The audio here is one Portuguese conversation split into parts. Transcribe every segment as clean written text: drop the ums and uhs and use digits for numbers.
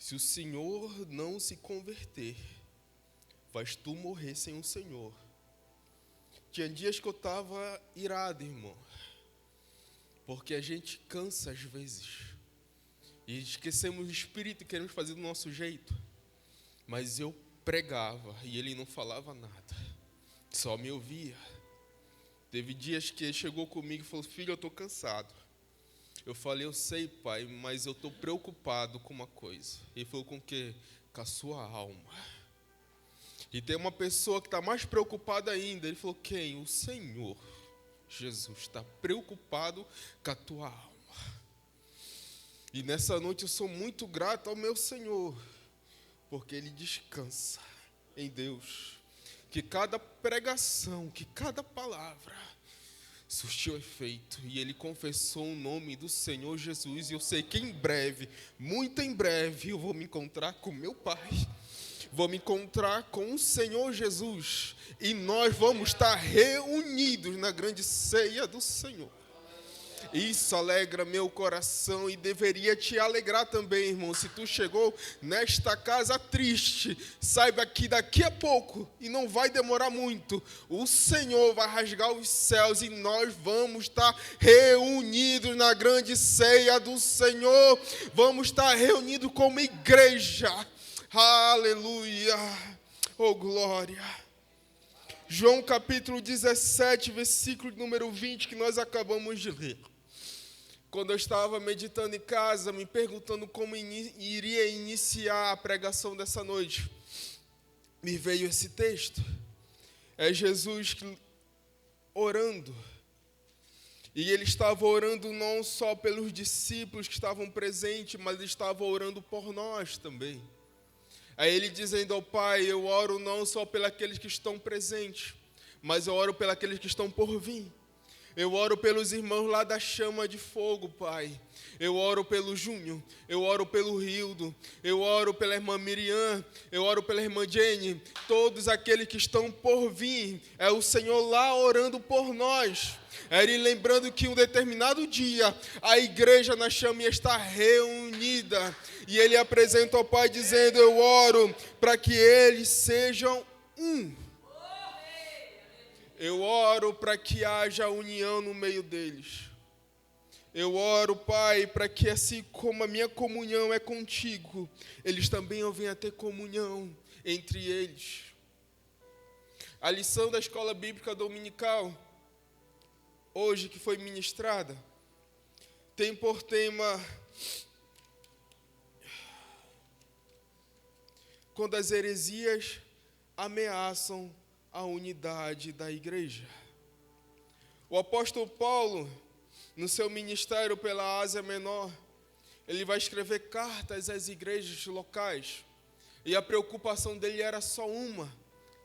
Se o Senhor não se converter, vais tu morrer sem o Senhor. Tinha dias que eu estava irado, irmão, porque a gente cansa às vezes, e esquecemos o Espírito e queremos fazer do nosso jeito. Mas eu pregava e ele não falava nada, só me ouvia. Teve dias que ele chegou comigo e falou: filho, eu estou cansado. Eu falei: eu sei, pai, mas eu estou preocupado com uma coisa. Ele falou: com o quê? Com a sua alma. E tem uma pessoa que está mais preocupada ainda. Ele falou: quem? O Senhor Jesus está preocupado com a tua alma. E nessa noite eu sou muito grato ao meu Senhor, porque Ele descansa em Deus. Que cada pregação, que cada palavra surtiu efeito. E ele confessou o nome do Senhor Jesus. E eu sei que em breve, muito em breve, eu vou me encontrar com meu Pai. Vou me encontrar com o Senhor Jesus. E nós vamos estar reunidos na grande ceia do Senhor. Isso alegra meu coração e deveria te alegrar também, irmão. Se tu chegou nesta casa triste, saiba que daqui a pouco, e não vai demorar muito, o Senhor vai rasgar os céus e nós vamos estar reunidos na grande ceia do Senhor. Vamos estar reunidos como igreja. Aleluia. Oh, glória. João capítulo 17, versículo número 20, que nós acabamos de ler. Quando eu estava meditando em casa, me perguntando como iria iniciar a pregação dessa noite, me veio esse texto. É Jesus orando. E ele estava orando não só pelos discípulos que estavam presentes, mas ele estava orando por nós também. Aí ele dizendo ao Pai: eu oro não só pelos que estão presentes, mas eu oro pelos que estão por vir. Eu oro pelos irmãos lá da Chama de Fogo, Pai. Eu oro pelo Júnior, eu oro pelo Rildo, eu oro pela irmã Miriam, eu oro pela irmã Jenny. Todos aqueles que estão por vir, é o Senhor lá orando por nós. É Ele lembrando que um determinado dia a igreja na Chama ia estar reunida. E Ele apresenta ao Pai dizendo: eu oro para que eles sejam um. Eu oro para que haja união no meio deles. Eu oro, Pai, para que assim como a minha comunhão é contigo, eles também venham a ter comunhão entre eles. A lição da Escola Bíblica Dominical, hoje que foi ministrada, tem por tema: quando as heresias ameaçam a unidade da igreja. O apóstolo Paulo, no seu ministério pela Ásia Menor, ele vai escrever cartas às igrejas locais. E a preocupação dele era só uma: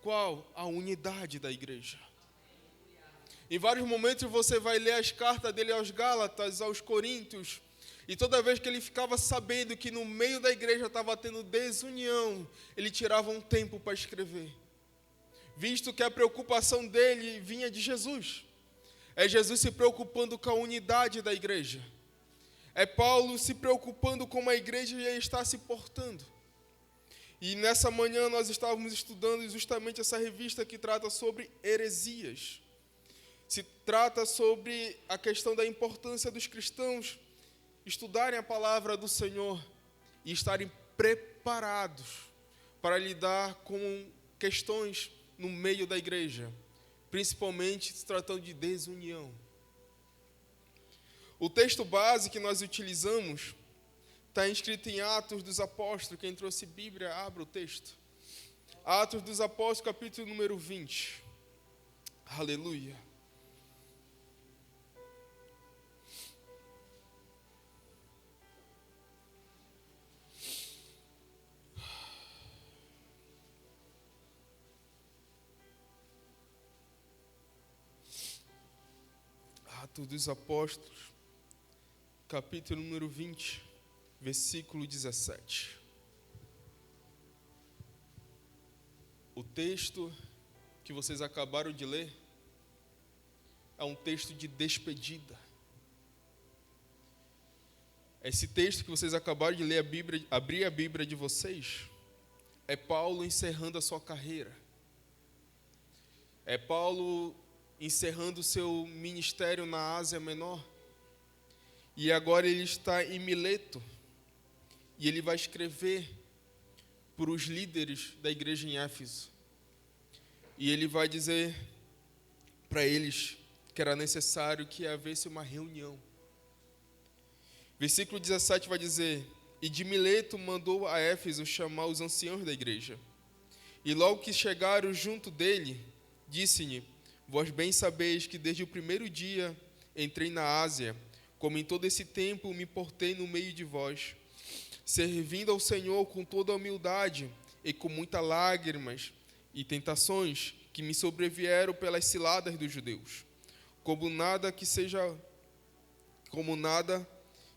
qual? A unidade da igreja. Em vários momentos você vai ler as cartas dele aos Gálatas, aos Coríntios, e toda vez que ele ficava sabendo que no meio da igreja estava tendo desunião, ele tirava um tempo para escrever, visto que a preocupação dele vinha de Jesus. É Jesus se preocupando com a unidade da igreja. É Paulo se preocupando com a igreja e está se portando. E nessa manhã nós estávamos estudando justamente essa revista que trata sobre heresias. Se trata sobre a questão da importância dos cristãos estudarem a palavra do Senhor e estarem preparados para lidar com questões no meio da igreja, principalmente se tratando de desunião. O texto base que nós utilizamos está escrito em Atos dos Apóstolos. Quem trouxe Bíblia, abra o texto. Atos dos Apóstolos, capítulo número 20. Aleluia. Atos dos Apóstolos, capítulo número 20, versículo 17. O texto que vocês acabaram de ler é um texto de despedida. Esse texto que vocês acabaram de ler, abrir a Bíblia de vocês, é Paulo encerrando a sua carreira. É Paulo encerrando o seu ministério na Ásia Menor. E agora ele está em Mileto. E ele vai escrever para os líderes da igreja em Éfeso. E ele vai dizer para eles que era necessário que houvesse uma reunião. Versículo 17 vai dizer: e de Mileto mandou a Éfeso chamar os anciãos da igreja. E logo que chegaram junto dele, disse-lhe: vós bem sabeis que desde o primeiro dia entrei na Ásia, como em todo esse tempo me portei no meio de vós, servindo ao Senhor com toda a humildade e com muitas lágrimas e tentações que me sobrevieram pelas ciladas dos judeus, como nada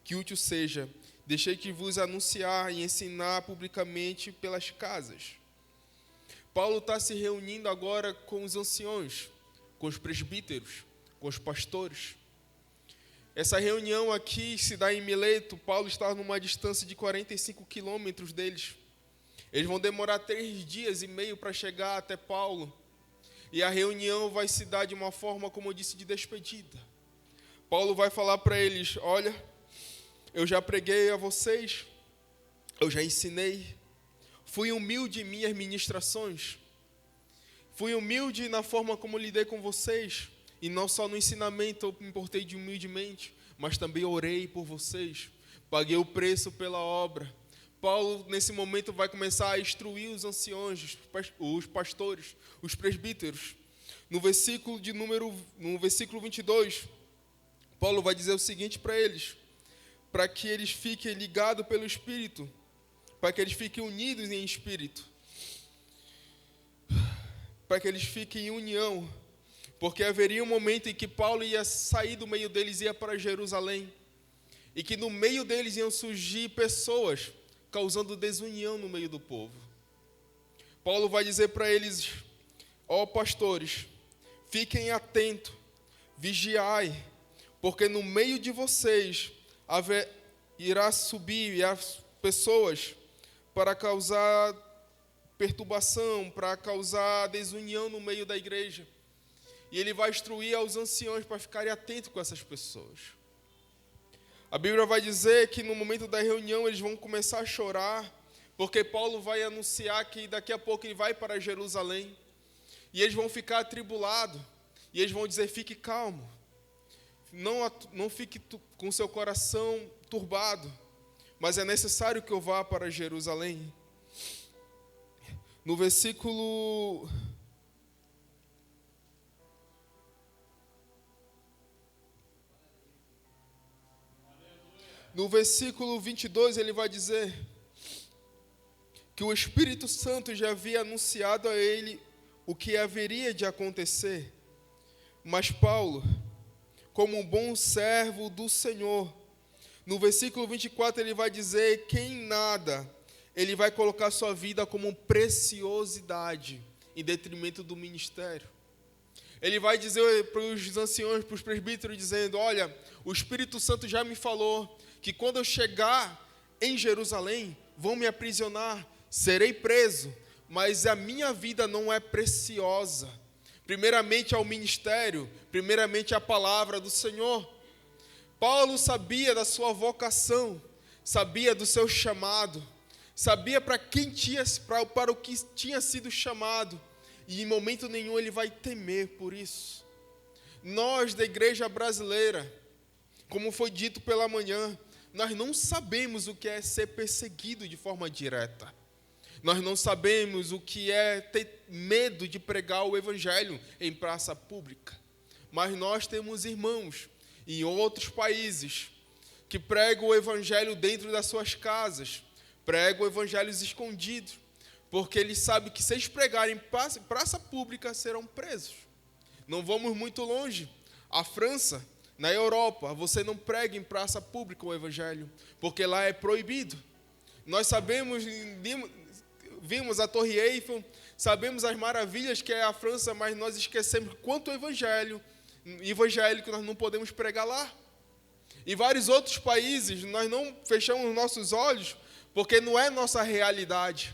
que útil seja, deixei que vos anunciar e ensinar publicamente pelas casas. Paulo está se reunindo agora com os anciões, com os presbíteros, com os pastores. Essa reunião aqui se dá em Mileto. Paulo está numa distância de 45 quilômetros deles. Eles vão demorar 3 dias e meio para chegar até Paulo. E a reunião vai se dar de uma forma, como eu disse, de despedida. Paulo vai falar para eles: olha, eu já preguei a vocês, eu já ensinei, fui humilde em minhas ministrações, fui humilde na forma como lidei com vocês, e não só no ensinamento eu me portei de humildemente, mas também orei por vocês, paguei o preço pela obra. Paulo, nesse momento, vai começar a instruir os anciões, os pastores, os presbíteros. No versículo 22, Paulo vai dizer o seguinte para eles: para que eles fiquem ligados pelo Espírito, para que eles fiquem unidos em Espírito, para que eles fiquem em união, porque haveria um momento em que Paulo ia sair do meio deles e ia para Jerusalém, e que no meio deles iam surgir pessoas causando desunião no meio do povo. Paulo vai dizer para eles: ó pastores, fiquem atentos, vigiai, porque no meio de vocês irá subir as pessoas para causar perturbação, para causar desunião no meio da igreja. E ele vai instruir aos anciãos para ficarem atentos com essas pessoas. A Bíblia vai dizer que no momento da reunião eles vão começar a chorar, porque Paulo vai anunciar que daqui a pouco ele vai para Jerusalém. E eles vão ficar atribulados, e eles vão dizer: fique calmo, não fique com seu coração turbado, mas é necessário que eu vá para Jerusalém. No versículo 22, ele vai dizer que o Espírito Santo já havia anunciado a ele o que haveria de acontecer. Mas Paulo, como um bom servo do Senhor, no versículo 24 ele vai dizer que em nada ele vai colocar sua vida como preciosidade em detrimento do ministério. Ele vai dizer para os anciãos, para os presbíteros, dizendo: olha, o Espírito Santo já me falou que quando eu chegar em Jerusalém, vão me aprisionar, serei preso, mas a minha vida não é preciosa. Primeiramente ao ministério, primeiramente à palavra do Senhor. Paulo sabia da sua vocação, sabia do seu chamado, sabia para o que tinha sido chamado, e em momento nenhum ele vai temer por isso. Nós da igreja brasileira, como foi dito pela manhã, nós não sabemos o que é ser perseguido de forma direta. Nós não sabemos o que é ter medo de pregar o Evangelho em praça pública. Mas nós temos irmãos em outros países que pregam o Evangelho dentro das suas casas, pregam evangelhos escondidos, porque eles sabem que se eles pregarem em praça pública serão presos. Não vamos muito longe. A França, na Europa, você não prega em praça pública o Evangelho, porque lá é proibido. Nós sabemos, vimos a Torre Eiffel, sabemos as maravilhas que é a França, mas nós esquecemos quanto evangelho que nós não podemos pregar lá. Em vários outros países, nós não fechamos nossos olhos porque não é nossa realidade.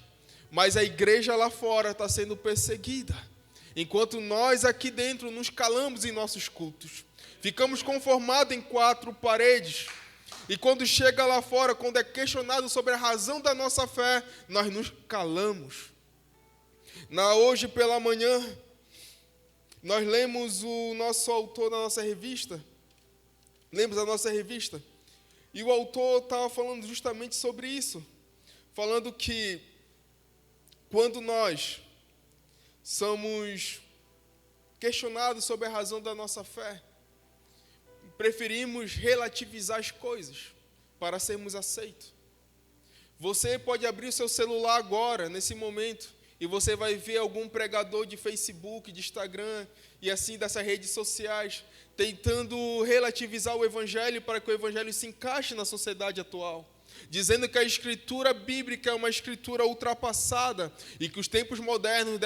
Mas a igreja lá fora está sendo perseguida. Enquanto nós aqui dentro nos calamos em nossos cultos. Ficamos conformados em 4 paredes. E quando chega lá fora, quando é questionado sobre a razão da nossa fé, nós nos calamos. Hoje pela manhã, nós lemos o nosso autor da nossa revista. Lemos a nossa revista? E o autor estava falando justamente sobre isso. Falando que quando nós somos questionados sobre a razão da nossa fé, preferimos relativizar as coisas para sermos aceitos. Você pode abrir o seu celular agora, nesse momento, e você vai ver algum pregador de Facebook, de Instagram e assim dessas redes sociais, tentando relativizar o Evangelho para que o Evangelho se encaixe na sociedade atual. Dizendo que a escritura bíblica é uma escritura ultrapassada e que os tempos modernos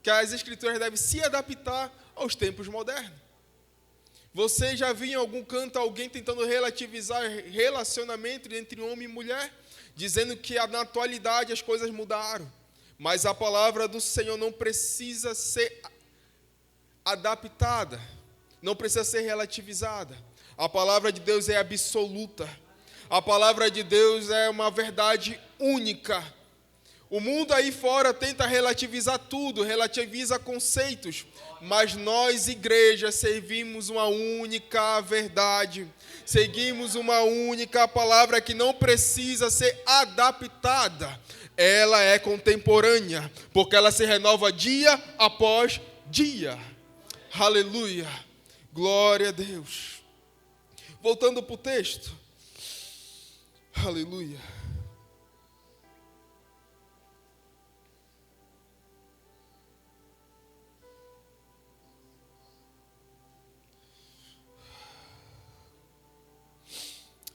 que as escrituras devem se adaptar aos tempos modernos. Você já viu em algum canto alguém tentando relativizar relacionamento entre homem e mulher, dizendo que na atualidade as coisas mudaram, mas a palavra do Senhor não precisa ser adaptada, não precisa ser relativizada. A palavra de Deus é absoluta. A palavra de Deus é uma verdade única. O mundo aí fora tenta relativizar tudo, relativiza conceitos, mas nós, igreja, servimos uma única verdade, seguimos uma única palavra que não precisa ser adaptada. Ela é contemporânea, porque ela se renova dia após dia. Aleluia, glória a Deus. Voltando para o texto. Aleluia.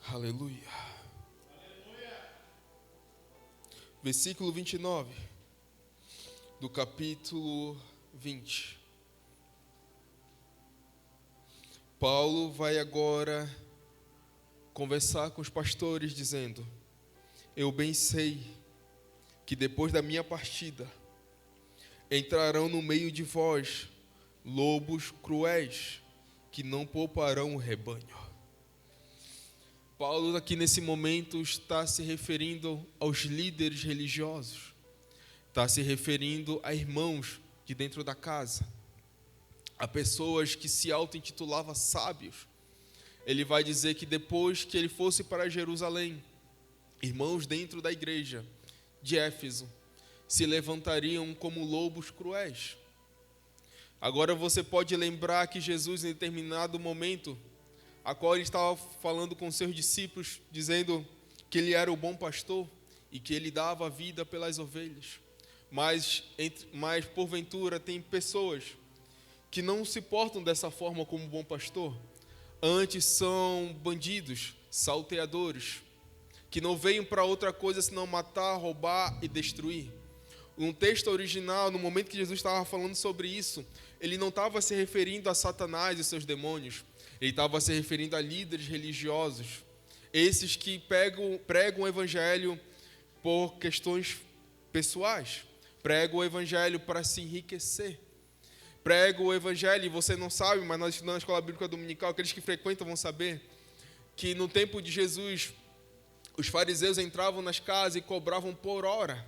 Aleluia. Versículo 29 do capítulo 20. Paulo vai agora conversar com os pastores, dizendo: eu bem sei que depois da minha partida entrarão no meio de vós lobos cruéis que não pouparão o rebanho. Paulo aqui nesse momento está se referindo aos líderes religiosos, está se referindo a irmãos de dentro da casa, a pessoas que se auto-intitulavam sábios. Ele vai dizer que depois que ele fosse para Jerusalém, irmãos dentro da igreja de Éfeso se levantariam como lobos cruéis. Agora você pode lembrar que Jesus, em determinado momento, a qual ele estava falando com seus discípulos, dizendo que ele era o bom pastor e que ele dava a vida pelas ovelhas. Mas porventura tem pessoas que não se portam dessa forma como bom pastor. Antes são bandidos, salteadores, que não veio para outra coisa senão matar, roubar e destruir. No texto original, no momento que Jesus estava falando sobre isso, ele não estava se referindo a Satanás e seus demônios. Ele estava se referindo a líderes religiosos, esses que pregam o evangelho por questões pessoais, pregam o evangelho para se enriquecer, pregam o evangelho, e você não sabe, mas nós estudamos na escola bíblica dominical, aqueles que frequentam vão saber, que no tempo de Jesus, os fariseus entravam nas casas e cobravam por hora.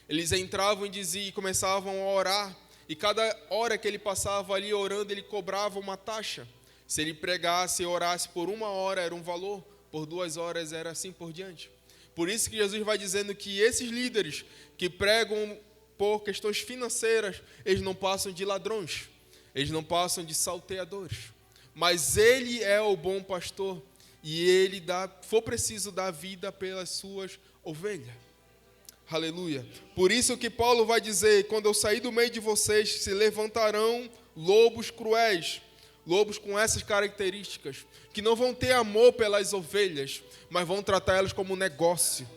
Eles entravam e começavam a orar, e cada hora que ele passava ali orando, ele cobrava uma taxa. Se ele pregasse e orasse por 1 hora, era um valor, por 2 horas era assim por diante. Por isso que Jesus vai dizendo que esses líderes que pregam por questões financeiras, eles não passam de ladrões, eles não passam de salteadores. Mas ele é o bom pastor e ele for preciso dar vida pelas suas ovelhas. Aleluia. Por isso que Paulo vai dizer: quando eu sair do meio de vocês, se levantarão lobos cruéis, lobos com essas características, que não vão ter amor pelas ovelhas, mas vão tratar elas como negócio,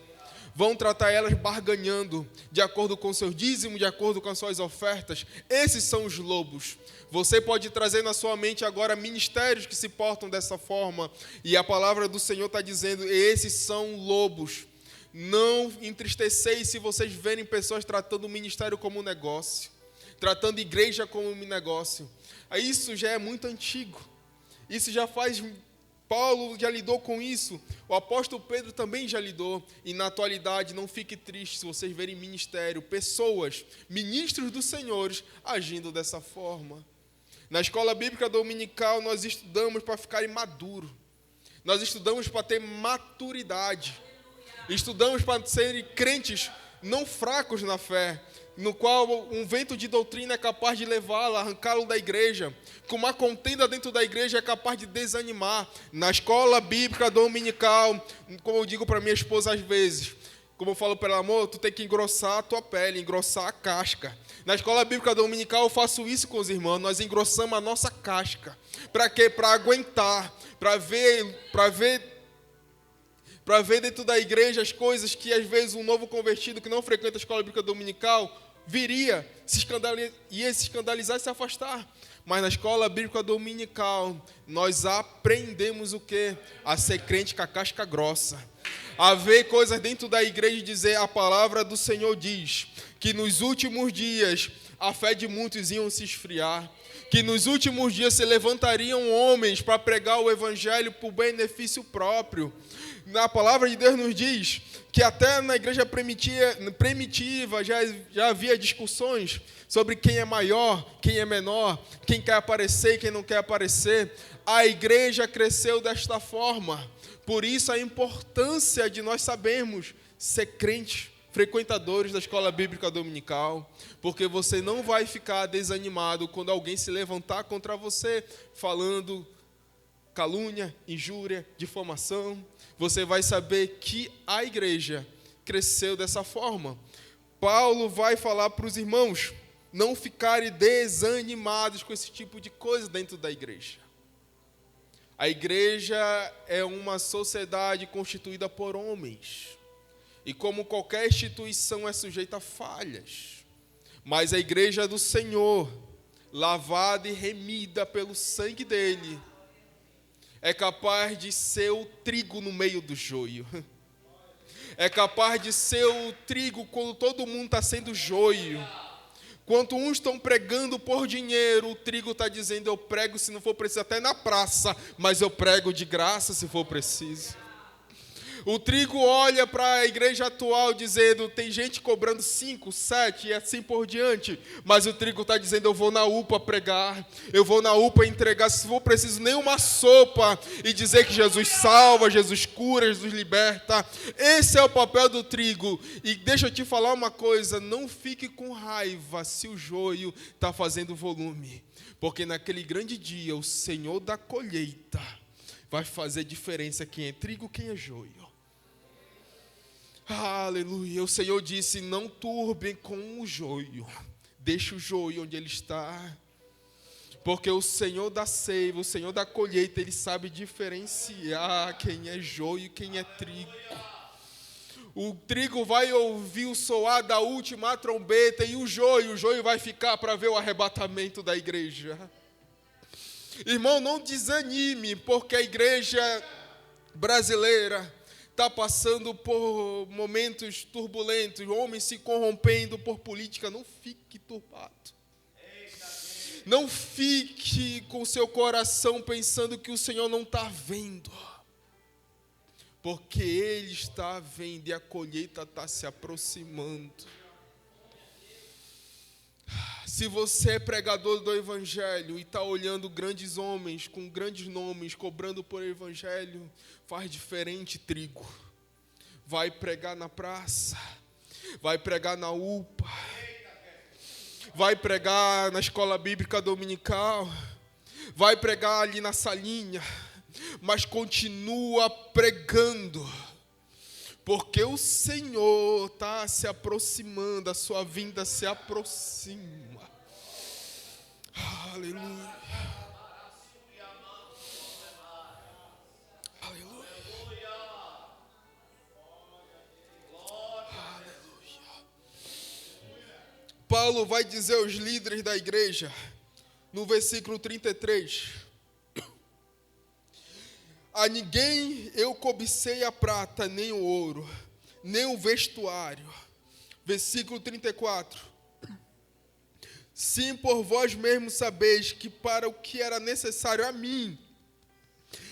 vão tratar elas barganhando, de acordo com seu dízimo, de acordo com as suas ofertas. Esses são os lobos. Você pode trazer na sua mente agora ministérios que se portam dessa forma, e a palavra do Senhor está dizendo, esses são lobos. Não entristeceis se vocês verem pessoas tratando o ministério como um negócio, tratando a igreja como um negócio. Isso já é muito antigo. Isso já faz... Paulo já lidou com isso, o apóstolo Pedro também já lidou, e na atualidade não fique triste se vocês verem ministério, pessoas, ministros do Senhor agindo dessa forma. Na escola bíblica dominical nós estudamos para ficar maduro, nós estudamos para ter maturidade, estudamos para serem crentes não fracos na fé, no qual um vento de doutrina é capaz de levá-lo, arrancá-lo da igreja, que uma contenda dentro da igreja é capaz de desanimar. Na escola bíblica dominical, como eu digo para minha esposa às vezes, como eu falo para ela, amor, tu tem que engrossar a tua pele, engrossar a casca. Na escola bíblica dominical eu faço isso com os irmãos, nós engrossamos a nossa casca. Para quê? Para aguentar, para ver dentro da igreja as coisas que às vezes um novo convertido que não frequenta a escola bíblica dominical viria, ia se escandalizar e se afastar. Mas na escola bíblica dominical nós aprendemos o quê? A ser crente com a casca grossa. A ver coisas dentro da igreja e dizer, a palavra do Senhor diz que nos últimos dias a fé de muitos iam se esfriar, que nos últimos dias se levantariam homens para pregar o evangelho por benefício próprio. A palavra de Deus nos diz que até na igreja primitiva já havia discussões sobre quem é maior, quem é menor, quem quer aparecer e quem não quer aparecer. A igreja cresceu desta forma. Por isso a importância de nós sabermos ser crentes, frequentadores da escola bíblica dominical, porque você não vai ficar desanimado quando alguém se levantar contra você, falando calúnia, injúria, difamação. Você vai saber que a igreja cresceu dessa forma. Paulo vai falar para os irmãos não ficarem desanimados com esse tipo de coisa dentro da igreja. A igreja é uma sociedade constituída por homens. E como qualquer instituição é sujeita a falhas. Mas a igreja do Senhor, lavada e remida pelo sangue dele, é capaz de ser o trigo no meio do joio. É capaz de ser o trigo quando todo mundo está sendo joio. Quando uns estão pregando por dinheiro, o trigo está dizendo, eu prego se não for preciso até na praça, mas eu prego de graça se for preciso. O trigo olha para a igreja atual dizendo, tem gente cobrando 5, 7 e assim por diante. Mas o trigo está dizendo, eu vou na UPA pregar, eu vou na UPA entregar, se for preciso, nem uma sopa, e dizer que Jesus salva, Jesus cura, Jesus liberta. Esse é o papel do trigo. E deixa eu te falar uma coisa, não fique com raiva se o joio está fazendo volume. Porque naquele grande dia, o Senhor da colheita vai fazer diferença quem é trigo e quem é joio. Aleluia, o Senhor disse, não turbem com o joio, deixa o joio onde ele está, porque o Senhor da seiva, o Senhor da colheita, ele sabe diferenciar quem é joio e quem é trigo. O trigo vai ouvir o soar da última trombeta e o joio vai ficar para ver o arrebatamento da igreja. Irmão, não desanime, porque a igreja brasileira está passando por momentos turbulentos, homens se corrompendo por política. Não fique turbado. Não fique com seu coração pensando que o Senhor não está vendo. Porque Ele está vendo e a colheita está se aproximando. Se você é pregador do Evangelho e está olhando grandes homens com grandes nomes, cobrando por Evangelho, faz diferente, trigo. Vai pregar na praça, vai pregar na UPA, vai pregar na escola bíblica dominical, vai pregar ali na salinha, mas continua pregando. Porque o Senhor está se aproximando, a sua vinda se aproxima. Aleluia. Aleluia. Paulo vai dizer aos líderes da igreja, no versículo 33, a ninguém eu cobicei a prata, nem o ouro, nem o vestuário. Versículo 34, sim, por vós mesmos sabeis que para o que era necessário a mim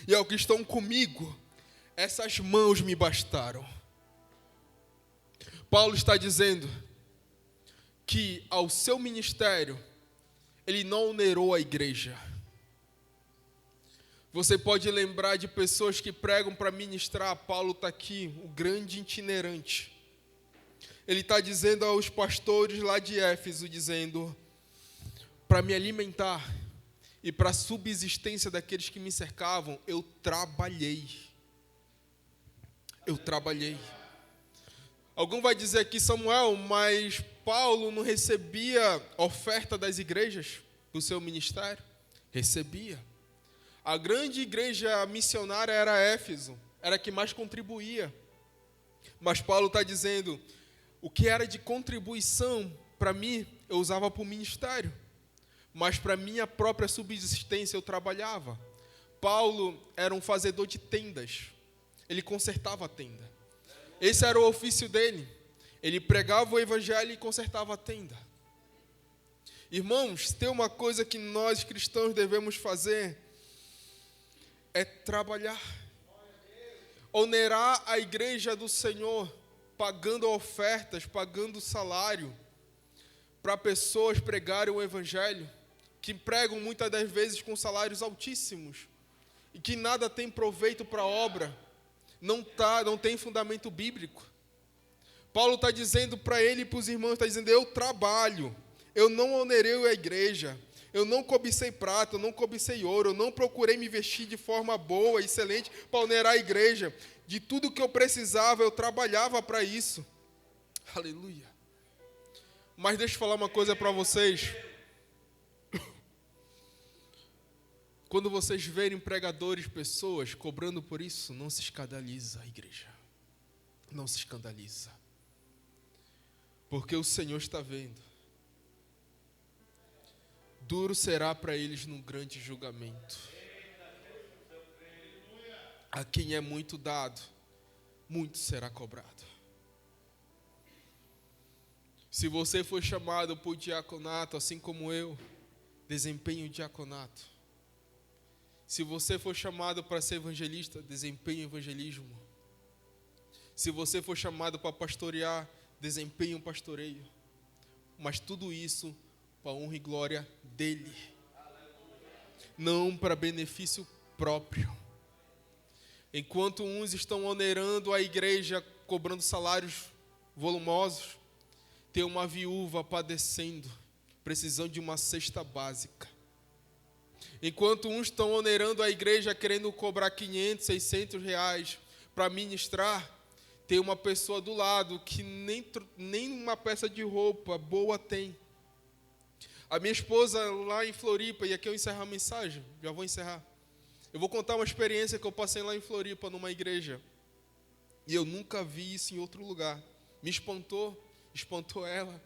e ao que estão comigo, essas mãos me bastaram. Paulo está dizendo que ao seu ministério, ele não onerou a igreja. Você pode lembrar de pessoas que pregam para ministrar. Paulo está aqui, o grande itinerante. Ele está dizendo aos pastores lá de Éfeso, dizendo, para me alimentar e para a subsistência daqueles que me cercavam, eu trabalhei. Eu trabalhei. Algum vai dizer aqui, Samuel, mas Paulo não recebia oferta das igrejas do seu ministério? Recebia. A grande igreja missionária era Éfeso, era a que mais contribuía. Mas Paulo está dizendo, o que era de contribuição para mim, eu usava para o ministério. Mas para minha própria subsistência eu trabalhava. Paulo era um fazedor de tendas. Ele consertava a tenda. Esse era o ofício dele. Ele pregava o evangelho e consertava a tenda. Irmãos, tem uma coisa que nós cristãos devemos fazer, é trabalhar. Onerar a igreja do Senhor, pagando ofertas, pagando salário, para pessoas pregarem o evangelho, que pregam muitas das vezes com salários altíssimos, e que nada tem proveito para a obra, não tem fundamento bíblico. Paulo está dizendo para ele e para os irmãos, está dizendo, eu trabalho, eu não onerei a igreja, eu não cobicei prata, eu não cobicei ouro, eu não procurei me vestir de forma boa, excelente, para onerar a igreja. De tudo que eu precisava, eu trabalhava para isso. Aleluia. Mas deixa eu falar uma coisa para vocês. Quando vocês verem pregadores, pessoas cobrando por isso, não se escandaliza, igreja. Não se escandaliza. Porque o Senhor está vendo. Duro será para eles num grande julgamento. A quem é muito dado, muito será cobrado. Se você for chamado por diaconato, assim como eu, desempenhe o diaconato. Se você for chamado para ser evangelista, desempenhe o evangelismo. Se você for chamado para pastorear, desempenhe o pastoreio. Mas tudo isso para a honra e glória dele. Não para benefício próprio. Enquanto uns estão onerando a igreja, cobrando salários volumosos, tem uma viúva padecendo, precisando de uma cesta básica. Enquanto uns estão onerando a igreja, querendo cobrar 500, 600 reais para ministrar, tem uma pessoa do lado que nem uma peça de roupa boa tem. A minha esposa lá em Floripa, e aqui eu encerro a mensagem, já vou encerrar. Eu vou contar uma experiência que eu passei lá em Floripa, numa igreja. E eu nunca vi isso em outro lugar. Me espantou ela.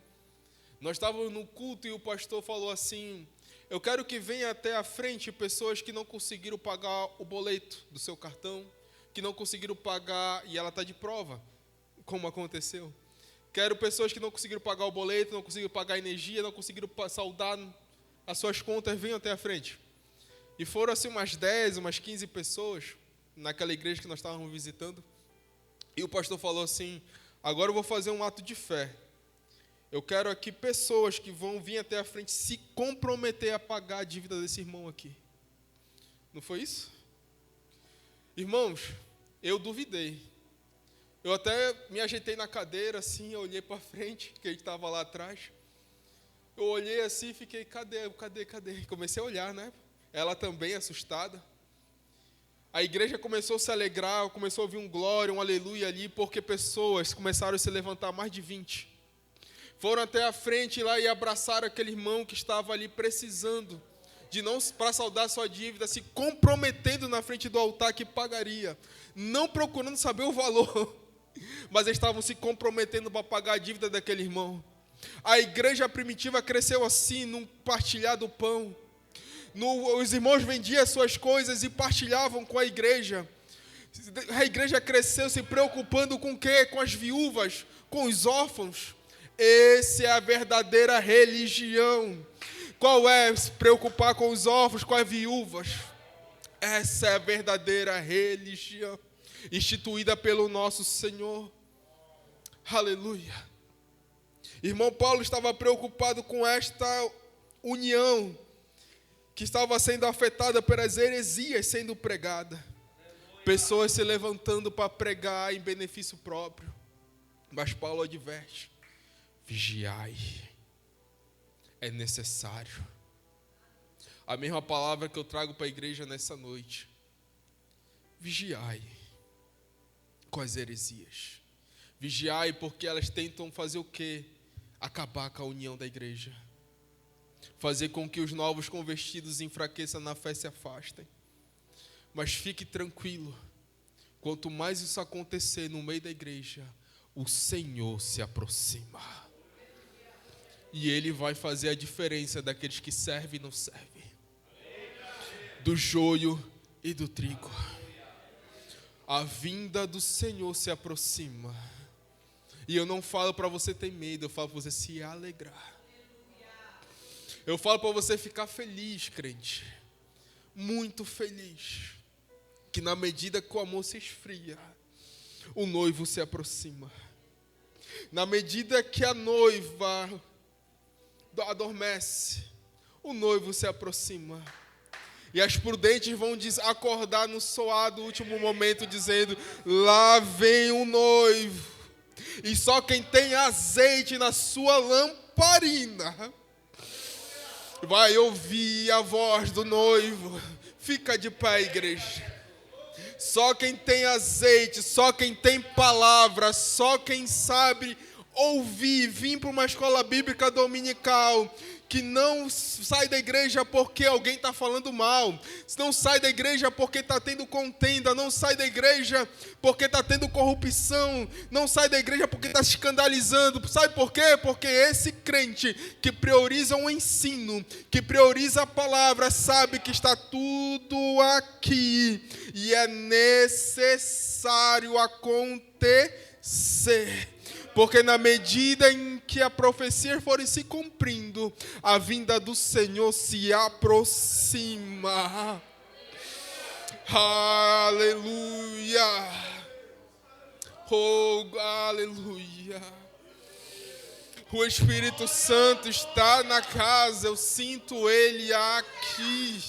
Nós estávamos no culto e o pastor falou assim, eu quero que venha até a frente pessoas que não conseguiram pagar o boleto do seu cartão, que não conseguiram pagar, e ela está de prova, como aconteceu. Quero pessoas que não conseguiram pagar o boleto, não conseguiram pagar a energia, não conseguiram saldar as suas contas, venham até a frente. E foram assim umas 10, umas 15 pessoas, naquela igreja que nós estávamos visitando. E o pastor falou assim, agora eu vou fazer um ato de fé. Eu quero aqui pessoas que vão vir até a frente se comprometer a pagar a dívida desse irmão aqui. Não foi isso? Irmãos, eu duvidei. Eu até me ajeitei na cadeira, assim, eu olhei para frente, que ele estava lá atrás. Eu olhei assim e fiquei, cadê? Comecei a olhar, né? Ela também, assustada. A igreja começou a se alegrar, começou a ouvir um glória, um aleluia ali, porque pessoas começaram a se levantar, mais de 20. Foram até a frente lá e abraçaram aquele irmão que estava ali precisando, de não para saldar sua dívida, se comprometendo na frente do altar que pagaria, não procurando saber o valor, mas estavam se comprometendo para pagar a dívida daquele irmão. A igreja primitiva cresceu assim, num partilhar do pão. Os irmãos vendiam suas coisas e partilhavam com a igreja. A igreja cresceu se preocupando com o quê? Com as viúvas, com os órfãos. Essa é a verdadeira religião. Qual é? Se preocupar com os órfãos, com as viúvas. Essa é a verdadeira religião, instituída pelo nosso Senhor. Aleluia. Irmão Paulo estava preocupado com esta união que estava sendo afetada pelas heresias sendo pregada. Pessoas se levantando para pregar em benefício próprio. Mas Paulo adverte: vigiai, é necessário. A mesma palavra que eu trago para a igreja nessa noite. Vigiai com as heresias. Vigiai porque elas tentam fazer o quê? Acabar com a união da igreja. Fazer com que os novos convertidos enfraqueçam na fé e se afastem. Mas fique tranquilo. Quanto mais isso acontecer no meio da igreja, o Senhor se aproxima. E Ele vai fazer a diferença daqueles que servem e não servem. Do joio e do trigo. A vinda do Senhor se aproxima. E eu não falo para você ter medo, eu falo para você se alegrar. Eu falo para você ficar feliz, crente. Muito feliz. Que na medida que o amor se esfria, o noivo se aproxima. Na medida que a noiva adormece, o noivo se aproxima. E as prudentes vão acordar no soar do último momento, dizendo: lá vem o noivo. E só quem tem azeite na sua lamparina vai ouvir a voz do noivo. Fica de pé, igreja. Só quem tem azeite, só quem tem palavra, só quem sabe ouvir, vir para uma escola bíblica dominical, que não sai da igreja porque alguém está falando mal, não sai da igreja porque está tendo contenda, não sai da igreja porque está tendo corrupção, não sai da igreja porque está se escandalizando. Sabe por quê? Porque esse crente que prioriza o ensino, que prioriza a palavra, sabe que está tudo aqui e é necessário acontecer. Porque na medida em que a profecia for se cumprindo, a vinda do Senhor se aproxima. Aleluia. Oh, aleluia. O Espírito Santo está na casa, eu sinto Ele aqui.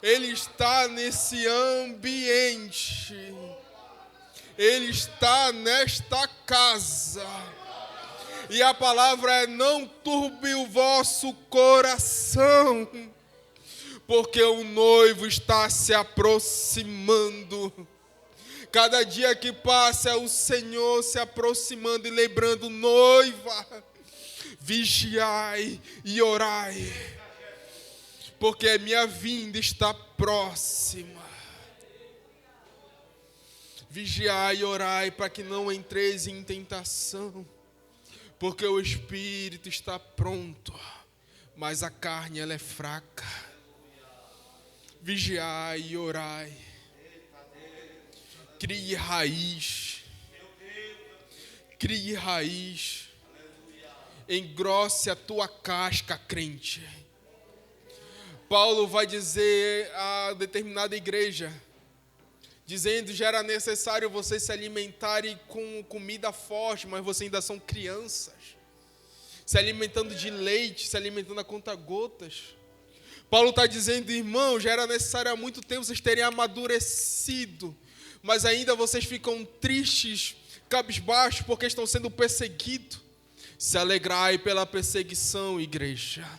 Ele está nesse ambiente. Ele está nesta casa. E a palavra é: não turbe o vosso coração, porque o noivo está se aproximando. Cada dia que passa é o Senhor se aproximando e lembrando: noiva, vigiai e orai, porque a minha vinda está próxima. Vigiai e orai para que não entreis em tentação, porque o espírito está pronto, mas a carne ela é fraca. Vigiai e orai. Crie raiz. Crie raiz. Engrosse a tua casca, crente. Paulo vai dizer a determinada igreja, dizendo: já era necessário vocês se alimentarem com comida forte, mas vocês ainda são crianças, se alimentando de leite, se alimentando a conta-gotas. Paulo está dizendo: irmão, já era necessário há muito tempo vocês terem amadurecido, mas ainda vocês ficam tristes, cabisbaixos, porque estão sendo perseguidos. Se alegrai pela perseguição, igreja.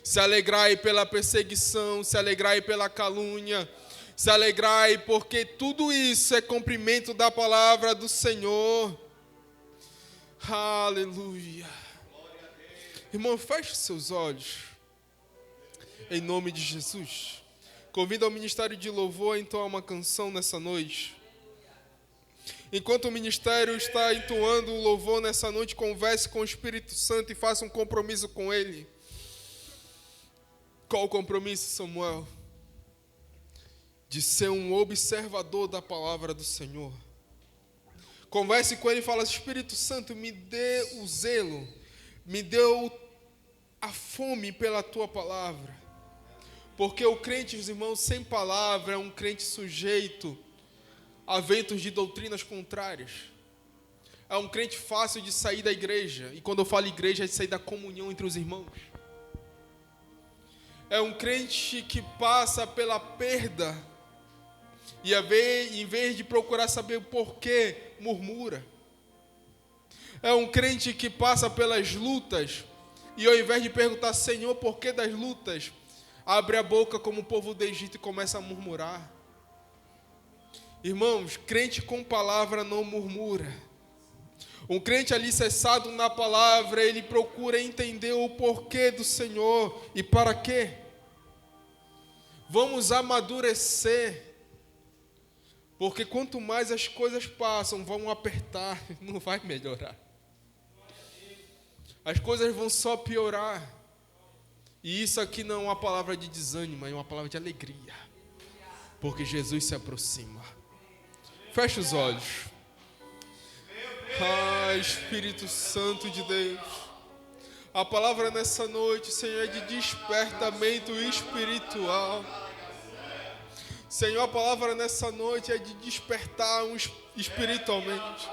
Se alegrai pela perseguição, se alegrai pela calúnia. Se alegrai, porque tudo isso é cumprimento da palavra do Senhor. Aleluia. Irmão, feche seus olhos. Em nome de Jesus. Convido ao ministério de louvor a entoar uma canção nessa noite. Enquanto o ministério está entoando o louvor nessa noite, converse com o Espírito Santo e faça um compromisso com Ele. Qual o compromisso, Samuel? De ser um observador da palavra do Senhor. Converse com Ele e fala: Espírito Santo, me dê o zelo, me dê a fome pela Tua palavra. Porque o crente, os irmãos, sem palavra é um crente sujeito a ventos de doutrinas contrárias. É um crente fácil de sair da igreja. E quando eu falo igreja, é de sair da comunhão entre os irmãos. É um crente que passa pela perda e em vez de procurar saber o porquê, murmura. É um crente que passa pelas lutas e ao invés de perguntar: Senhor, por que das lutas? Abre a boca como o povo do Egito e começa a murmurar. Irmãos, crente com palavra não murmura. Um crente alicerçado na palavra, ele procura entender o porquê do Senhor e para quê. Vamos amadurecer, porque quanto mais as coisas passam, vão apertar, não vai melhorar. As coisas vão só piorar. E isso aqui não é uma palavra de desânimo, é uma palavra de alegria, porque Jesus se aproxima. Feche os olhos. Espírito Santo de Deus, a palavra nessa noite, Senhor, é de despertamento espiritual. Senhor, a palavra nessa noite é de despertar espiritualmente.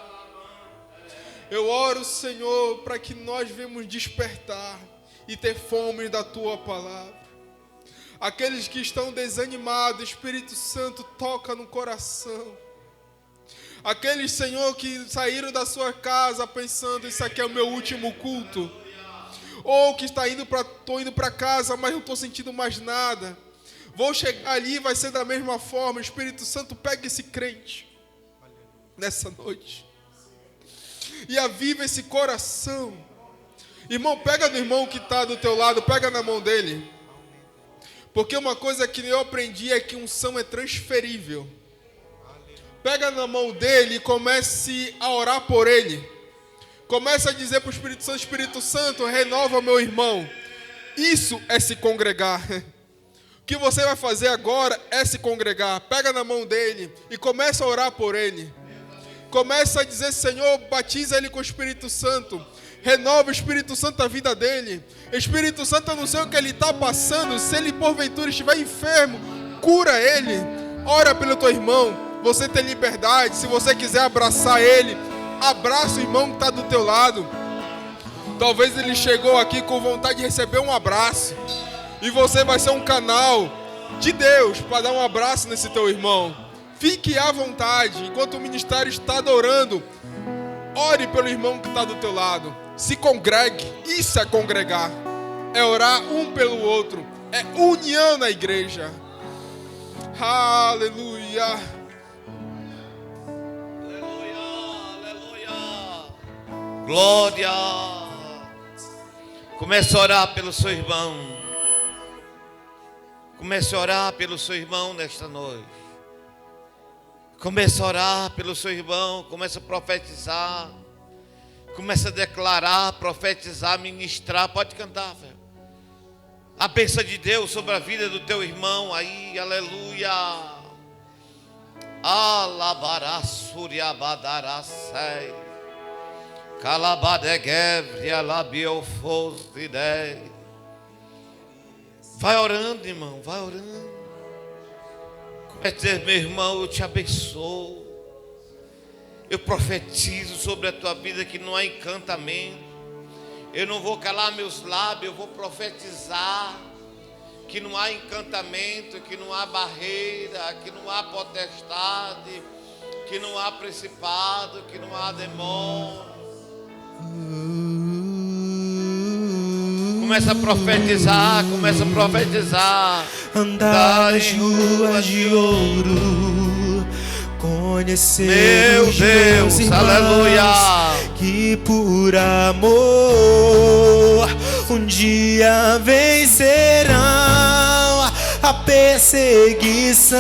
Eu oro, Senhor, para que nós venhamos despertar e ter fome da Tua palavra. Aqueles que estão desanimados, Espírito Santo, toca no coração. Aqueles, Senhor, que saíram da sua casa pensando: isso aqui é o meu último culto. Ou que estou indo para casa, mas não estou sentindo mais nada. Vou chegar ali, vai ser da mesma forma. Espírito Santo, pega esse crente nessa noite e aviva esse coração. Irmão, pega no irmão que está do teu lado, pega na mão dele. Porque uma coisa que eu aprendi é que unção é transferível. Pega na mão dele e comece a orar por ele. Comece a dizer para o Espírito Santo: Espírito Santo, renova meu irmão. Isso é se congregar. O que você vai fazer agora é se congregar. Pega na mão dele e começa a orar por ele. Começa a dizer: Senhor, batiza ele com o Espírito Santo. Renova o Espírito Santo a vida dele. Espírito Santo, eu não sei o que ele está passando. Se ele porventura estiver enfermo, cura ele. Ora pelo teu irmão. Você tem liberdade. Se você quiser abraçar ele, abraça o irmão que está do teu lado. Talvez ele chegou aqui com vontade de receber um abraço, e você vai ser um canal de Deus para dar um abraço nesse teu irmão. Fique à vontade. Enquanto o ministério está adorando, ore pelo irmão que está do teu lado. Se congregue. Isso é congregar. É orar um pelo outro. É união na igreja. Aleluia. Glória. Comece a orar pelo seu irmão. Comece a orar pelo seu irmão nesta noite. Comece a orar pelo seu irmão. Comece a profetizar. Comece a declarar, profetizar, ministrar. Pode cantar, velho. A bênção de Deus sobre a vida do teu irmão aí. Aleluia. Alabarassuriabadarasei. Vai orando, irmão, vai orando. Vai dizer: meu irmão, eu te abençoo. Eu profetizo sobre a tua vida que não há encantamento. Eu não vou calar meus lábios, eu vou profetizar que não há encantamento, que não há barreira, que não há potestade, que não há principado, que não há demônio. Começa a profetizar, começa a profetizar. Andar nas ruas de ouro, conhecer meu os Deus, meus irmãos, aleluia, que por amor um dia vencerão a perseguição.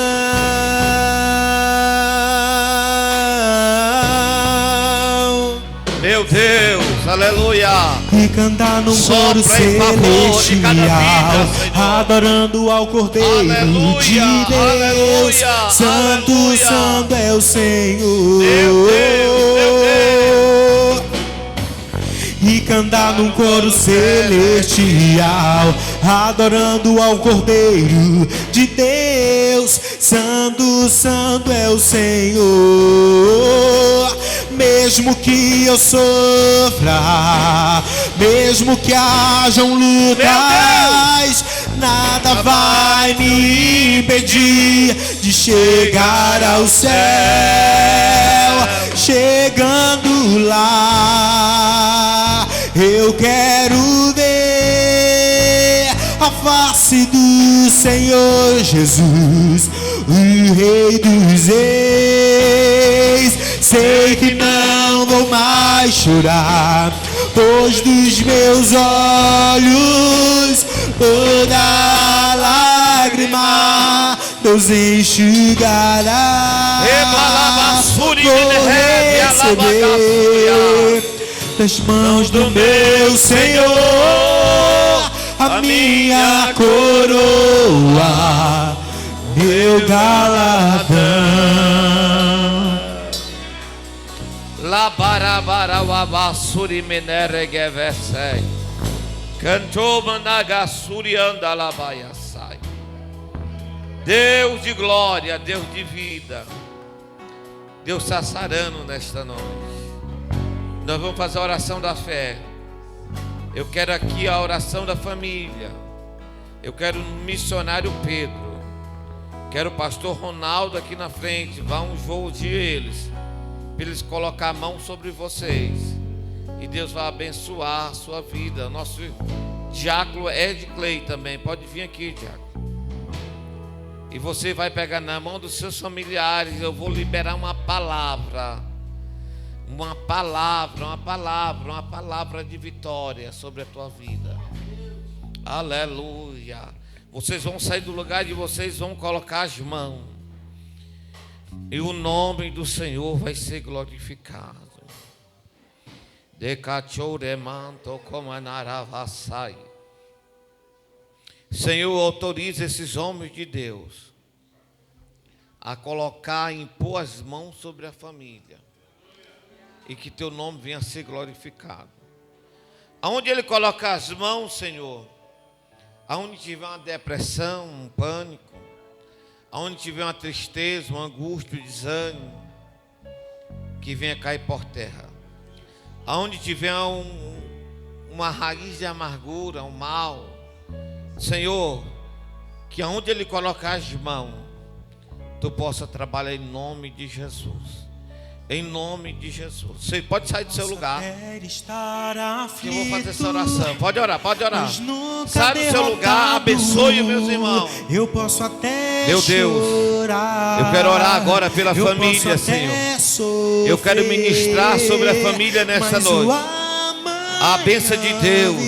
meu Deus, aleluia. E cantar num coro Sopra em favor de cada vida, celestial, Senhor. adorando ao Cordeiro Aleluia, de Deus. aleluia, Santo, aleluia. santo é o Senhor. Meu Deus. E cantar num coro celestial, adorando ao Cordeiro de Deus. Santo, santo é o Senhor. Mesmo que eu sofra, mesmo que hajam lutas, nada vai me impedir de chegar ao céu. Chegando lá, eu quero ver a face do Senhor Jesus, o Rei dos Reis. Sei que não vou mais chorar, pois dos meus olhos toda lágrima Deus enxugará. Vou receber das mãos do meu Senhor a minha coroa, meu galardão. La barabara wabasuri menere gevesei. Cantou managasuri anda labaiasai. Deus de glória, Deus de vida, Deus sassarano nesta noite. Nós vamos fazer a oração da fé. Eu quero aqui a oração da família. Eu quero o missionário Pedro. Quero o pastor Ronaldo aqui na frente. Vamos de eles, para eles colocar a mão sobre vocês. E Deus vai abençoar a sua vida. Nosso diácono Ed Clay também. Pode vir aqui, diácono. E você vai pegar na mão dos seus familiares. Eu vou liberar uma palavra. Uma palavra de vitória sobre a tua vida. Aleluia. Vocês vão sair do lugar de vocês, vão colocar as mãos. E o nome do Senhor vai ser glorificado. Senhor, autoriza esses homens de Deus a colocar, impor as mãos sobre a família. E que teu nome venha a ser glorificado. Aonde ele colocar as mãos, Senhor, aonde tiver uma depressão, um pânico, aonde tiver uma tristeza, uma angústia, um desânimo, que venha cair por terra. Aonde tiver uma raiz de amargura, um mal, Senhor, que aonde ele colocar as mãos, tu possa trabalhar em nome de Jesus. Em nome de Jesus. Você pode sair do seu lugar. Eu vou fazer essa oração. Pode orar, pode orar. Sai do seu lugar, abençoe meus irmãos. Eu posso até meu Deus, eu quero orar agora pela família, Senhor. Eu quero ministrar sobre a família nesta noite. A bênção de Deus,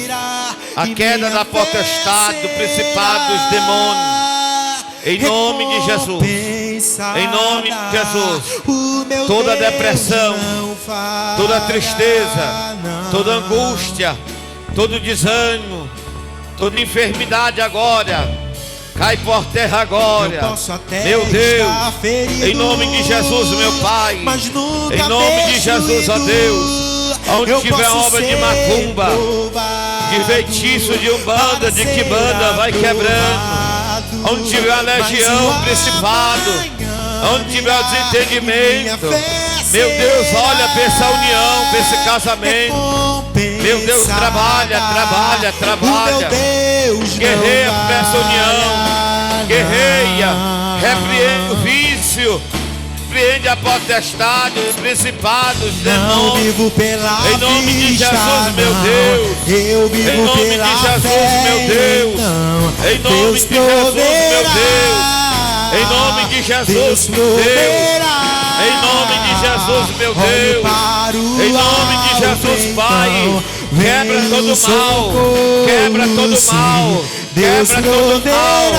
a queda da potestade, do principado dos demônios. Em nome de Jesus. Em nome de Jesus. Toda depressão, toda tristeza, toda angústia, todo desânimo, toda enfermidade agora, cai por terra agora. Meu Deus, em nome de Jesus, meu Pai, em nome de Jesus, ó Deus, onde tiver obra de macumba, de feitiço, de umbanda, de quibanda, vai quebrando. Onde tiver a legião, principado, onde tiver o desentendimento, meu Deus, olha para essa união, para esse casamento. Meu Deus, trabalha. Guerreia para essa união, guerreia, repreende o vício, repreende a potestade, os principados, demônios. Em nome de Jesus, meu Deus. Em nome de Jesus, meu Deus. Em nome de Jesus, meu Deus. Em nome de Jesus, meu Deus. Em nome de Jesus, meu Deus. Em nome de Jesus, Pai. Quebra todo mal. Quebra todo mal. Quebra todo mal.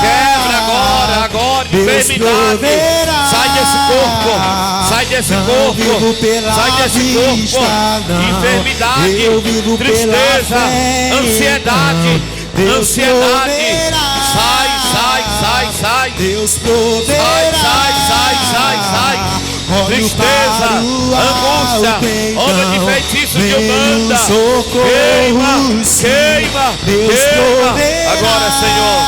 Quebra agora, Deus enfermidade, proverá. sai desse corpo, sai desse Não corpo, vivo pela sai desse vista, corpo, não. enfermidade, Eu vivo pela tristeza, fé, ansiedade, então. Deus ansiedade, proverá. sai, Deus proverá. sai, Olho tristeza, para o angústia, alto, então. onda de feitiço de Vem Umbanda, o socorro, queima, Deus proverá. agora, Senhor,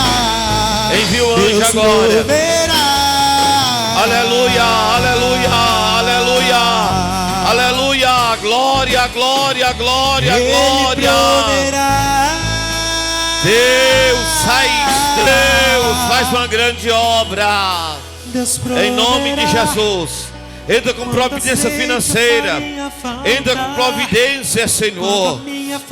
envia o anjo Deus agora, proverá. aleluia, glória, Ele proverá. Deus faz uma grande obra, Deus em nome de Jesus. Entra com providência financeira, entra com providência, Senhor.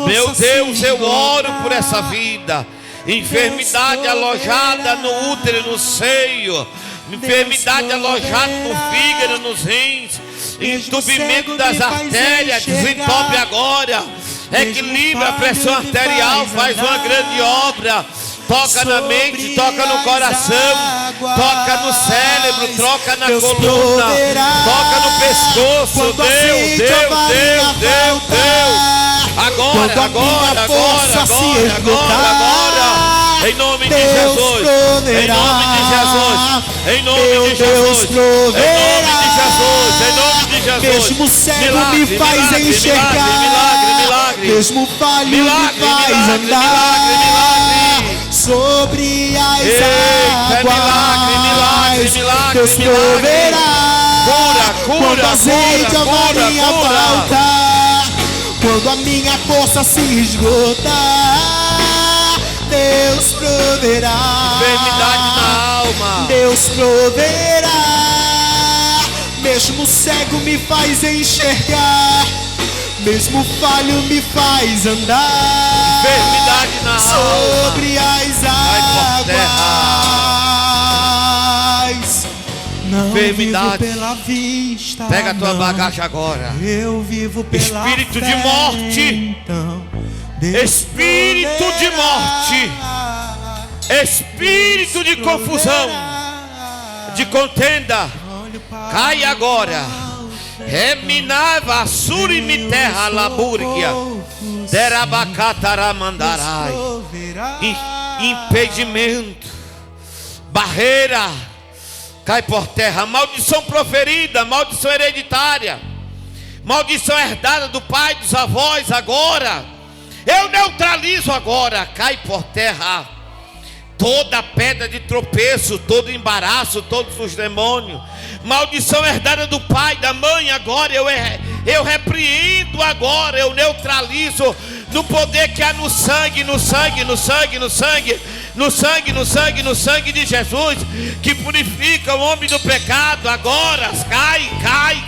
Meu Deus, eu oro por essa vida. Enfermidade alojada no útero e no seio, enfermidade alojada no fígado, nos rins, entupimento das artérias, desentope agora, equilibra a pressão arterial, faz uma grande obra. Toca na mente, toca no coração, toca no cérebro, toca na coluna, toca no pescoço. Deus. Agora. Em nome de Jesus. Em nome de Jesus. Mesmo cego me faz enxergar. Milagre. Mesmo falho me faz andar sobre as águas. Deus proverá. Quando azeite a farinha faltar, quando a minha força se esgotar, Deus proverá. Enfermidade na alma. Deus proverá. Mesmo cego me faz enxergar, mesmo falho me faz andar enfermidade na sobre alma. as águas. Não Enfermidade. vivo pela vista. Pega a tua não. bagagem agora. Eu vivo pela Espírito fé, de morte. então. Deus Espírito de morte. Espírito de confusão, de contenda, cai agora. Reminava surimiterra laburgia, derabacataramandarai. Impedimento, barreira, cai por terra. Maldição proferida, maldição hereditária, maldição herdada do pai, dos avós. Agora eu neutralizo agora, cai por terra. Toda pedra de tropeço, todo embaraço, todos os demônios, maldição herdada do pai, da mãe, agora eu repreendo agora, eu neutralizo no poder que há no sangue de Jesus, que purifica o homem do pecado. Agora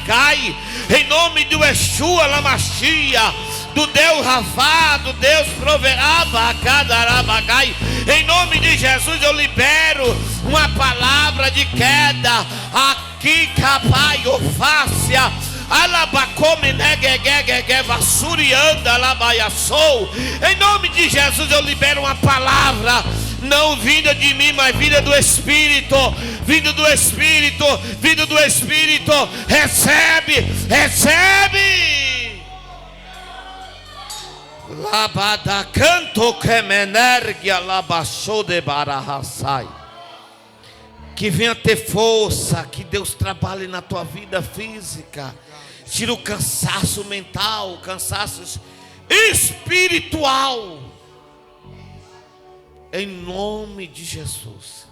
cai, em nome do Yeshua Lamachia, do Deus Rafá, do Deus Proveraba, Cadarabagai. Em nome de Jesus eu libero uma palavra de queda aqui, capai, ofácia, alabacome negegegege vassurianda alabaiaçou. Em nome de Jesus eu libero uma palavra, não vinda de mim, mas vinda do Espírito, vindo do Espírito, recebe. Labada canto kemenergia labachou de barahasai. Que venha ter força, que Deus trabalhe na tua vida física. Tira o cansaço mental, o cansaço espiritual. Em nome de Jesus.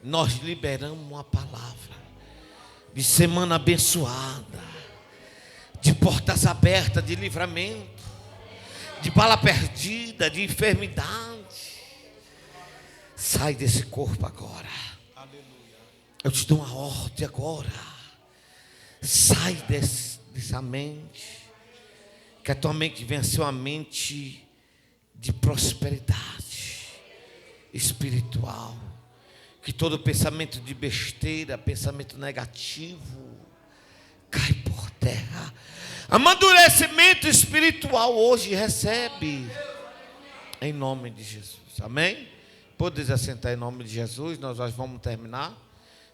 Nós liberamos uma palavra de semana abençoada, de portas abertas, de livramento, de bala perdida, de enfermidade. Sai desse corpo agora. Aleluia. Eu te dou uma ordem agora. Sai dessa mente. Que a tua mente venha a ser uma mente de prosperidade espiritual. Que todo pensamento de besteira, pensamento negativo, cai por terra. Amadurecimento espiritual hoje recebe. Em nome de Jesus. Amém? Podes assentar em nome de Jesus, nós vamos terminar.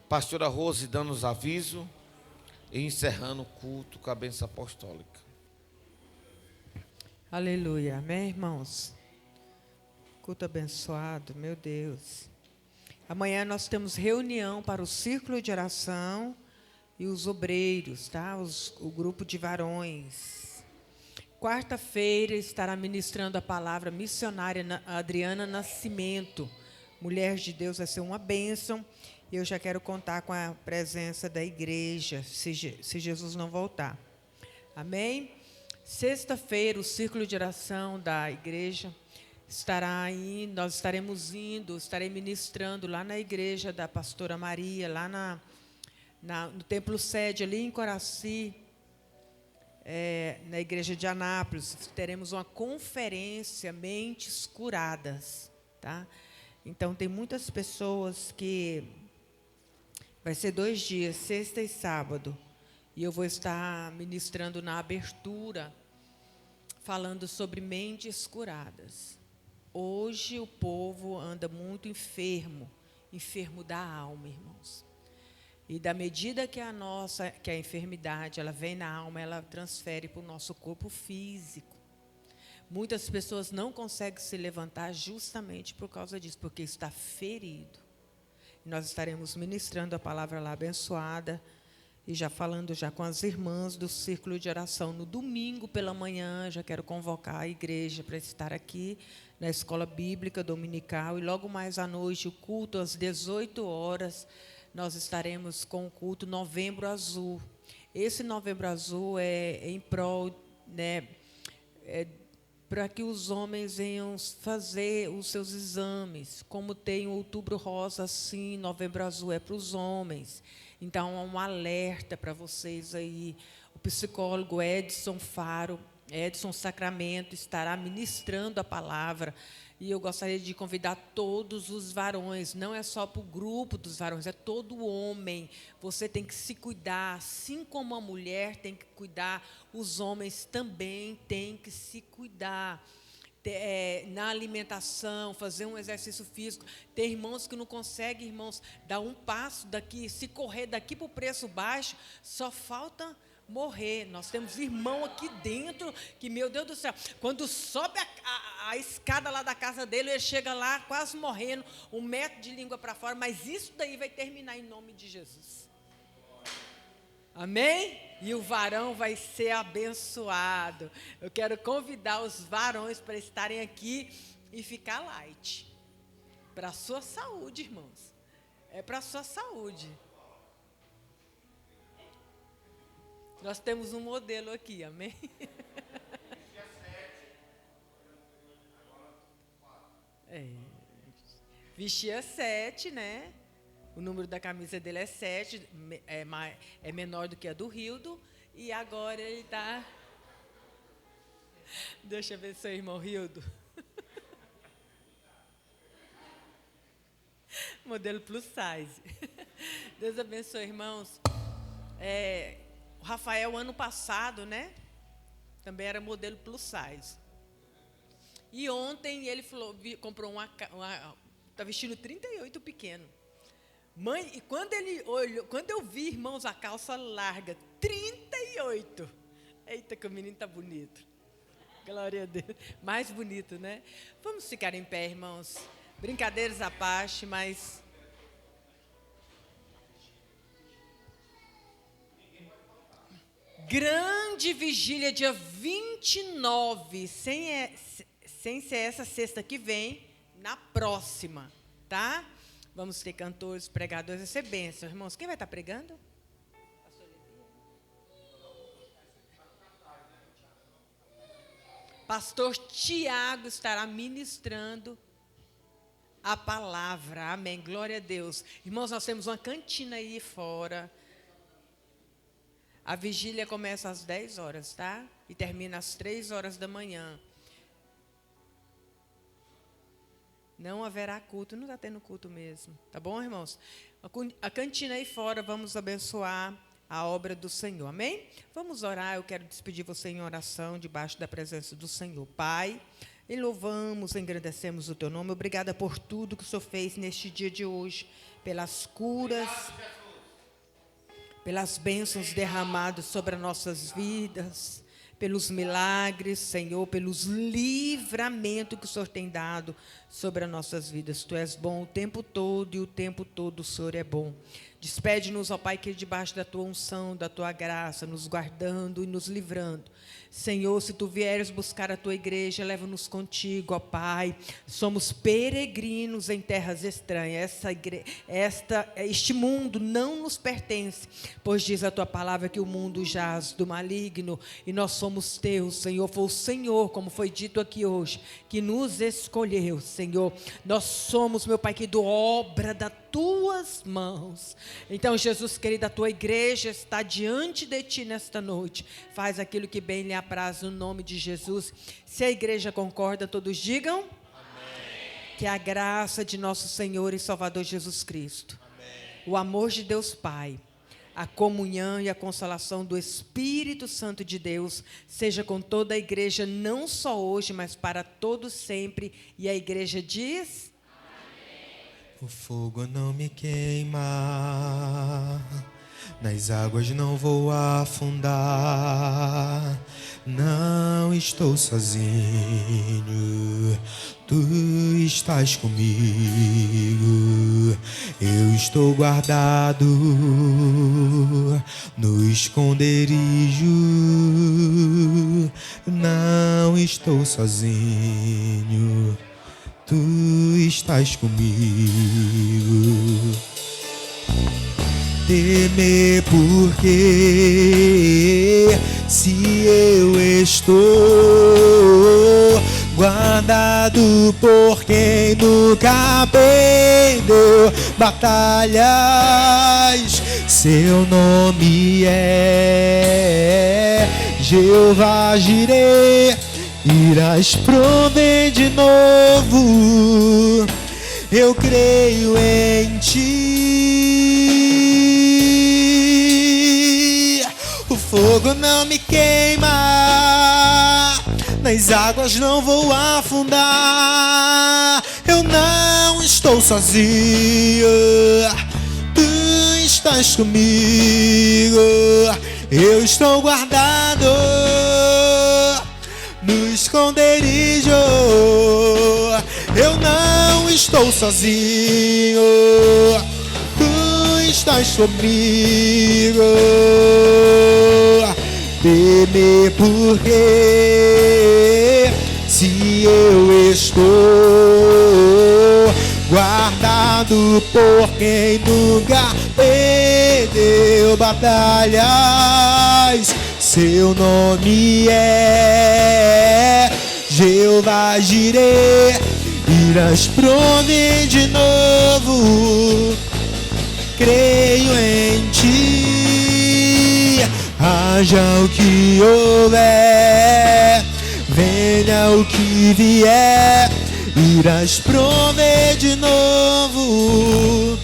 Pastora Rose dando os avisos e encerrando o culto com a bênção apostólica. Aleluia. Amém, irmãos? Culto abençoado, meu Deus. Amanhã nós temos reunião para o círculo de oração e os obreiros, tá? O grupo de varões. Quarta-feira estará ministrando a palavra missionária Adriana Nascimento. Mulher de Deus, vai ser uma bênção. E eu já quero contar com a presença da igreja, se Jesus não voltar. Amém? Sexta-feira, o círculo de oração da igreja estará aí, nós estarei ministrando lá na igreja da pastora Maria, lá no templo sede, ali em Coraci, na igreja de Anápolis. Teremos uma conferência Mentes Curadas, tá? Então, tem muitas pessoas que... Vai ser 2 dias, sexta e sábado. E eu vou estar ministrando na abertura, falando sobre mentes curadas. Hoje o povo anda muito enfermo da alma, irmãos. E da medida que a enfermidade, ela vem na alma, ela transfere para o nosso corpo físico. Muitas pessoas não conseguem se levantar justamente por causa disso, porque está ferido. E nós estaremos ministrando a palavra lá abençoada e já falando já com as irmãs do círculo de oração. No domingo pela manhã, já quero convocar a igreja para estar aqui na escola bíblica dominical. E logo mais à noite, o culto às 18 horas, nós estaremos com o culto Novembro Azul. Esse Novembro Azul é em prol, né, para que os homens venham fazer os seus exames. Como tem o Outubro Rosa, assim, Novembro Azul é para os homens. Então, há um alerta para vocês aí. O psicólogo Edson Sacramento, estará ministrando a palavra. E eu gostaria de convidar todos os varões, não é só para o grupo dos varões, é todo homem. Você tem que se cuidar, assim como a mulher tem que cuidar, os homens também têm que se cuidar. Na alimentação, fazer um exercício físico. Tem irmãos que não conseguem, irmãos, dar um passo daqui, se correr daqui para o preço baixo, só falta morrer. Nós temos irmão aqui dentro que, meu Deus do céu, quando sobe a escada lá da casa dele, ele chega lá quase morrendo, 1 metro de língua para fora, mas isso daí vai terminar em nome de Jesus. Amém? E o varão vai ser abençoado. Eu quero convidar os varões para estarem aqui e ficar light. Para a sua saúde, irmãos. É para a sua saúde. Nós temos um modelo aqui, amém? Vestia 7, né? O número da camisa dele é 7, é menor do que a do Rildo. E agora ele está... Deixa eu ver seu irmão Rildo. Modelo plus size. Deus abençoe, irmãos. O Rafael, ano passado, né? Também era modelo plus size. E ontem ele falou, comprou está vestindo 38 pequeno. Mãe, e quando eu vi, irmãos, a calça larga, 38. Eita, que o menino está bonito. Glória a Deus. Mais bonito, né? Vamos ficar em pé, irmãos. Brincadeiras à parte, mas... Grande vigília, dia 29, sem ser essa sexta que vem, na próxima, tá? Vamos ter cantores, pregadores, vai ser bênção. Irmãos, quem vai estar pregando? Pastor Tiago estará ministrando a palavra. Amém. Glória a Deus. Irmãos, nós temos uma cantina aí fora. A vigília começa às 10 horas, tá? E termina às 3 horas da manhã. Não haverá culto, não está tendo culto mesmo. Tá bom, irmãos? A cantina aí fora, vamos abençoar a obra do Senhor. Amém? Vamos orar, eu quero despedir você em oração, debaixo da presença do Senhor. Pai, E louvamos, engrandecemos o teu nome. Obrigada por tudo que o Senhor fez neste dia de hoje, pelas curas, pelas bênçãos derramadas sobre as nossas vidas, pelos milagres, Senhor, pelos livramentos que o Senhor tem dado sobre as nossas vidas. Tu és bom o tempo todo e o tempo todo o Senhor é bom. Despede-nos, ó Pai, que debaixo da tua unção, da tua graça, nos guardando e nos livrando. Senhor, se tu vieres buscar a tua igreja, leva-nos contigo, ó Pai. Somos peregrinos em terras estranhas. Este mundo não nos pertence, pois diz a tua palavra que o mundo jaz do maligno e nós somos teus, Senhor. Foi o Senhor, como foi dito aqui hoje, que nos escolheu, Senhor. Nós somos, meu Pai, que obra das tuas mãos. Então, Jesus querido, a tua igreja está diante de ti nesta noite. Faz aquilo que bem lhe apraz no nome de Jesus. Se a igreja concorda, todos digam. Amém. Que a graça de nosso Senhor e Salvador Jesus Cristo, amém, o amor de Deus Pai, a comunhão e a consolação do Espírito Santo de Deus seja com toda a igreja, não só hoje, mas para todos sempre. E a igreja diz: o fogo não me queima, nas águas não vou afundar, não estou sozinho, tu estás comigo, eu estou guardado no esconderijo, não estou sozinho, tu estás comigo. Temer porque se eu estou guardado por quem nunca perdeu batalhas, seu nome é Jeová Jireh. Irás prover de novo, eu creio em ti. O fogo não me queima, nas águas não vou afundar, eu não estou sozinho, tu estás comigo, eu estou guardado no esconderijo, eu não estou sozinho, tu estás comigo. Temer porque se eu estou guardado por quem nunca perdeu batalhas, seu nome é Jeová Jireh. Irás prover de novo, creio em ti. Haja o que houver, venha o que vier, irás prover de novo,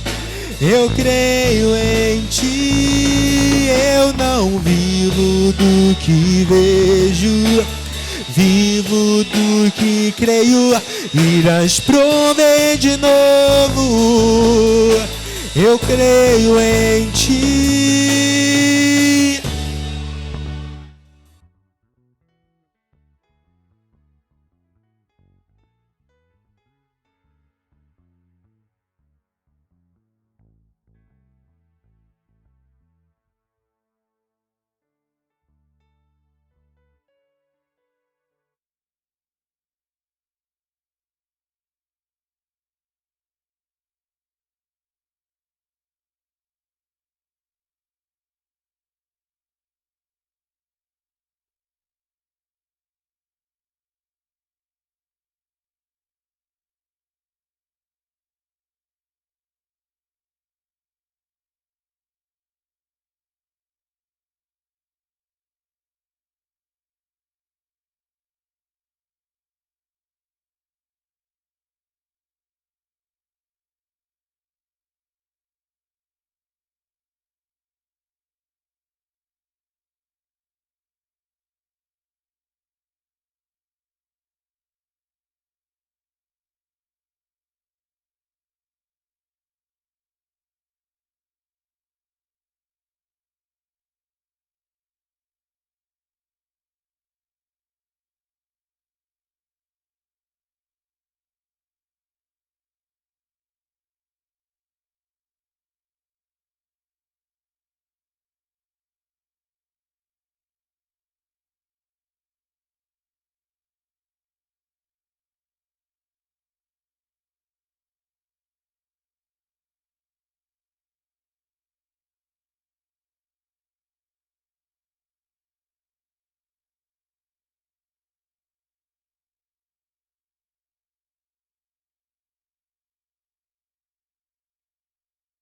eu creio em ti. Eu não vivo do que vejo, vivo do que creio, irás prover de novo, eu creio em ti.